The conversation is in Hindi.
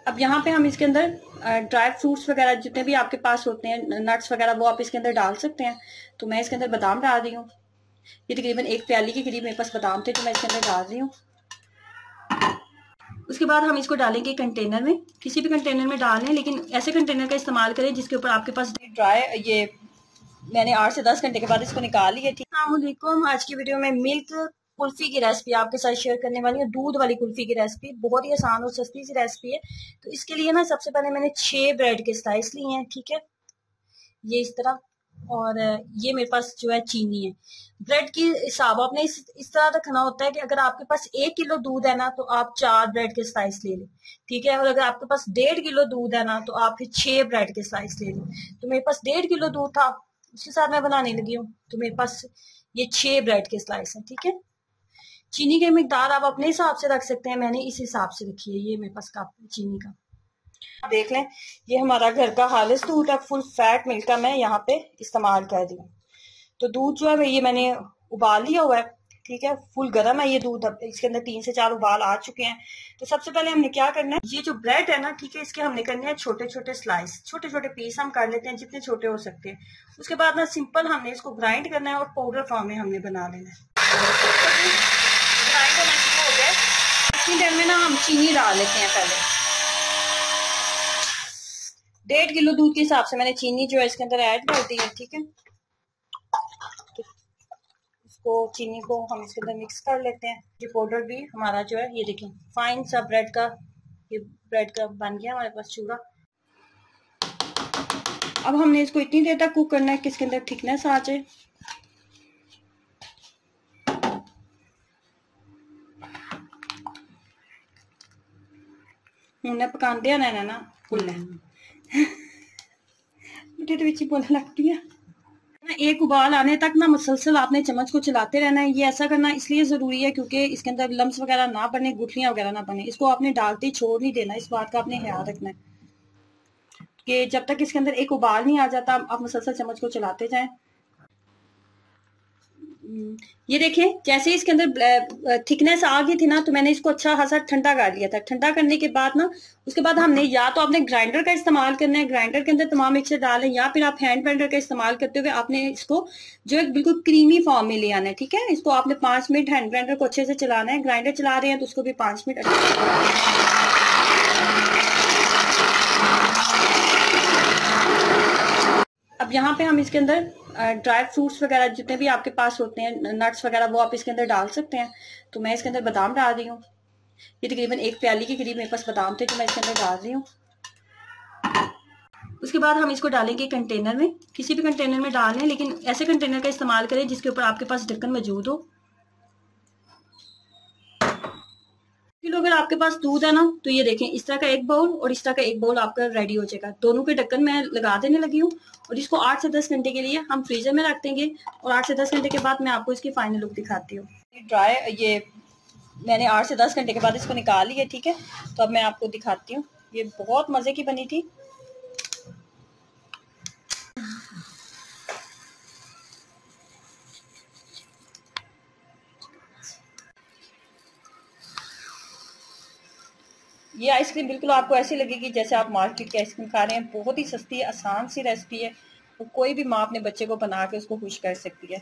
अब यहाँ पे हम इसके अंदर ड्राई फ्रूट्स वगैरह जितने भी आपके पास होते हैं, नट्स वगैरह, वो आप इसके अंदर डाल सकते हैं। तो मैं इसके अंदर बादाम डाल रही हूँ। ये तकरीबन 1 प्याली के करीब मेरे पास बादाम थे, तो मैं इसके अंदर डाल रही हूँ। उसके बाद हम इसको डालेंगे कंटेनर में। किसी भी कंटेनर में डाल लें, लेकिन ऐसे कंटेनर का इस्तेमाल करें जिसके ऊपर आपके पास ड्राई, ये मैंने 8 से 10 घंटे के बाद इसको निकाल लिया। ठीक, अस्सलामुअलैकुम। आज की वीडियो में मिल्क कुल्फी की रेसिपी आपके साथ शेयर करने वाली हूँ। दूध वाली कुल्फी की रेसिपी बहुत ही आसान और सस्ती सी रेसिपी है। तो इसके लिए ना सबसे पहले मैंने 6 ब्रेड के स्लाइस लिए हैं। ठीक है, ये इस तरह, और ये मेरे पास जो है चीनी है। ब्रेड की हिसाब आपने इस तरह रखना होता है कि अगर आपके पास 1 किलो दूध है ना, तो आप 4 ब्रेड के स्लाइस ले लें। ठीक है, और अगर आपके पास 1.5 किलो दूध है ना, तो आप फिर 6 ब्रेड के स्लाइस ले लें। तो मेरे पास 1.5 किलो दूध था, उसके साथ मैं बनाने लगी हूँ, तो मेरे पास ये 6 ब्रेड के स्लाइस है। ठीक है, चीनी की मिकदार आप अपने हिसाब से रख सकते हैं, मैंने इस हिसाब से रखी है। ये मेरे पास कप चीनी का, देख लें, ये हमारा घर का खालिस दूध है, फुल फैट मिल्क का मैं यहाँ पे इस्तेमाल कर रही हूँ। तो दूध जो है ये मैंने उबाल लिया हुआ है। ठीक है, फुल गर्म है ये दूध। अब इसके अंदर 3 से 4 उबाल आ चुके हैं। तो सबसे पहले हमने क्या करना है, ये जो ब्रेड है ना, ठीक है, इसके हमने करने हैं छोटे छोटे स्लाइस, छोटे छोटे पीस हम कर लेते हैं जितने छोटे हो सकते हैं। उसके बाद ना सिंपल हमने इसको ग्राइंड करना है और पाउडर फॉर्म में हमने बना लेना है। ग्राइंड होना शुरू हो गया। इतनी देर में ना हम चीनी डाल लेते हैं। पहले 1.5 किलो दूध के हिसाब से मैंने चीनी जो है इसके अंदर ऐड कर दी है। ठीक है, तो चीनी को हम इसके अंदर मिक्स कर लेते हैं। ये पाउडर भी हमारा जो है, ये देखें, फाइन सा ब्रेड का, ये ब्रेड का बन गया हमारे पास चूरा। अब हमने इसको इतनी देर तक कुक करना है कि इसके अंदर थिकनेस आ जाए। हमने पकाते रहना ना भुलना बेटे तो बिची बोलने लगती है ना। एक उबाल आने तक ना मुसलसल आपने चम्मच को चलाते रहना है। ये ऐसा करना इसलिए जरूरी है क्योंकि इसके अंदर लम्स वगैरह ना बने, गुठलियां वगैरह ना बने। इसको आपने डालते ही छोड़ नहीं देना, इस बात का आपने ख्याल रखना है कि जब तक इसके अंदर एक उबाल नहीं आ जाता आप मुसलसल चम्मच को चलाते जाएं। ये देखें, जैसे ही इसके अंदर थिकनेस आ गई थी ना, तो मैंने इसको अच्छा खासा ठंडा कर लिया था। ठंडा करने के बाद ना, उसके बाद हमने या तो आपने ग्राइंडर का इस्तेमाल करना है, ग्राइंडर के अंदर तमाम मिक्सचर डालें, या फिर आप हैंड ब्लेंडर का इस्तेमाल करते हुए आपने इसको जो है बिल्कुल क्रीमी फॉर्म में ले आना है। ठीक है, इसको आपने 5 मिनट हैंड ब्लेंडर को अच्छे से चलाना है। ग्राइंडर चला रहे हैं तो उसको भी 5 मिनट अच्छे से। अब यहाँ पे हम इसके अंदर ड्राई फ्रूट्स वगैरह जितने भी आपके पास होते हैं, नट्स वगैरह, वो आप इसके अंदर डाल सकते हैं। तो मैं इसके अंदर बादाम डाल रही हूँ। ये तकरीबन 1 प्याली के करीब मेरे पास बादाम थे, तो मैं इसके अंदर डाल रही हूँ। उसके बाद हम इसको डालेंगे कंटेनर में। किसी भी कंटेनर में डाल लें, लेकिन ऐसे कंटेनर का इस्तेमाल करें जिसके ऊपर आपके पास ढक्कन मौजूद हो। किलो अगर आपके पास दूध है ना, तो ये देखें, इस तरह का एक बाउल और इस तरह का एक बाउल आपका रेडी हो जाएगा। दोनों के ढक्कन मैं लगा देने लगी हूँ और इसको 8 से 10 घंटे के लिए हम फ्रीजर में रख देंगे। और 8 से 10 घंटे के बाद मैं आपको इसकी फाइनल लुक दिखाती हूँ। ड्राई, ये मैंने 8 से 10 घंटे के बाद इसको निकाल लिया। ठीक है, तो अब मैं आपको दिखाती हूँ। ये बहुत मजे की बनी थी। ये आइसक्रीम बिल्कुल आपको ऐसी लगेगी जैसे आप मार्केट की आइसक्रीम खा रहे हैं। बहुत ही सस्ती है, आसान सी रेसिपी है, और कोई भी माँ अपने बच्चे को बना के उसको खुश कर सकती है।